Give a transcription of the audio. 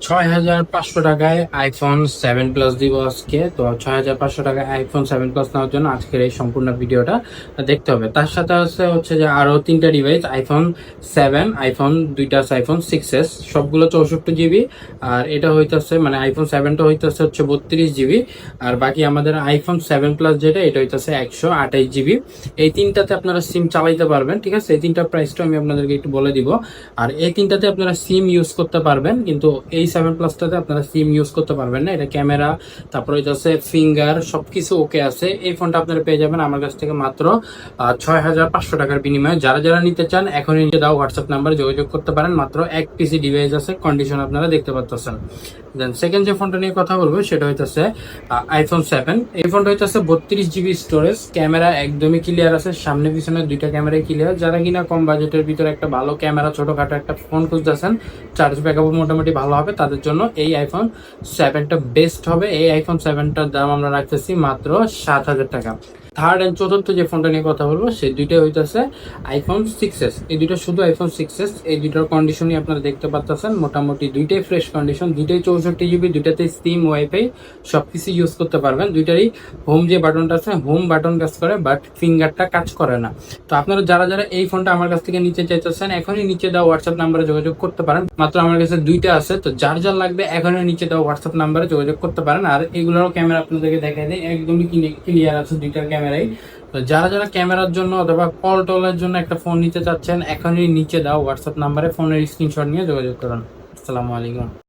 ৬,৫০০ টাকায় iPhone 7 plus দিব আজকে। তো ৬,৫০০ টাকায় আইফোন 7 প্লাস নেওয়ার জন্য আজকের এই সম্পূর্ণ ভিডিওটা দেখতে হবে। তার সাথে হচ্ছে যে আরো 3টা ডিভাইস, আইফোন 7, আইফোন 2টা আছে আইফোন 6s, সবগুলো 64 জিবি। আর এটা হইতেছে মানে আইফোন 7টা হইতেছে হচ্ছে 32 জিবি। আর বাকি আমাদের আইফোন 7 প্লাস যেটা, এটা হইতেছে 128 জিবি। এই তিনটাতে আপনারা সিম চালাইতে পারবেন, ঠিক আছে। এই তিনটা প্রাইসটা আমি আপনাদেরকে একটু বলে দিব। আর এই তিনটাতে আপনারা সিম ইউজ করতে পারবেন, কিন্তু এই 7 প্লাসটাতে আপনারা সিম ইউজ করতে পারবেন না। এটা ক্যামেরা, তারপরে হচ্ছে ফিঙ্গার, সবকিছু ওকে আছে। এই ফোনটা আপনারা পেয়ে যাবেন আমার কাছ থেকে মাত্র ৬,৫০০ টাকার বিনিময়ে। যারা যারা নিতে চান এখনই নিতে দাও হোয়াটসঅ্যাপ নাম্বারে যোগাযোগ করতে পারেন। মাত্র 1 পিসি ডিভাইস আছে, কন্ডিশন আপনারা দেখতে পাচ্ছেন। দেন সেকেন্ড যে ফোনটা নিয়ে কথা বলবো সেটা হইতেছে আইফোন 7। এই ফোনটা হইতেছে 32 জিবি স্টোরেজ, ক্যামেরা একদমই ক্লিয়ার আছে, সামনে পিছনে দুইটা ক্যামেরাই ক্লিয়ার। যারা কিনা কম বাজেটের ভিতরে একটা ভালো ক্যামেরা, ছোটখাটো একটা ফোন খুঁজতেছেন, চার্জ ব্যাকআপ মোটামুটি ভালো হবে, তাদের জন্য এই আইফোন 7টা বেস্ট হবে। এই আইফোন 7টার দাম আমরা রাখতেছি মাত্র 7,000 টাকা। থার্ড অ্যান্ড চতুর্থ যে ফোনটা নিয়ে কথা বলবো সেই দুইটা হইতেছে আইফোন 6s। এই দুইটা শুধু আইফোন 6s। এই দুইটার কন্ডিশনই আপনারা দেখতে পাচ্ছেন, মোটামুটি দুইটাই ফ্রেশ কন্ডিশন, দুইটাই 64 জিবি, দুইটাতে সিম, ওয়াইফাই সবকিছু ইউজ করতে পারবেন। দুইটারই হোম যে বাটনটা আছে, হোম বাটন কাজ করে, বাট ফিঙ্গারটা কাজ করে না। তো আপনারা যারা যারা এই ফোনটা আমার কাছ থেকে নিতে চাইতেছেন এখনই নিচে দাও হোয়াটসঅ্যাপ নাম্বারে যোগাযোগ করতে পারেন। মাত্র আমার কাছে দুইটা আছে, তো যার যার লাগবে এখনই নিচে দাও হোয়াটসঅ্যাপ নাম্বারে যোগাযোগ করতে পারেন। আর এগুলোরও ক্যামেরা আপনাদেরকে দেখাই দেয়, একদমই ক্লিয়ার আছে দুইটার ক্যামেরাই। তো যারা যারা ক্যামেরার জন্য অথবা কল টলের জন্য একটা ফোন নিতে চাচ্ছেন এখনই নিচে দাও হোয়াটসঅ্যাপ নাম্বারে ফোনের স্ক্রিনশট নিয়ে যোগাযোগ করুন। আসসালামু আলাইকুম।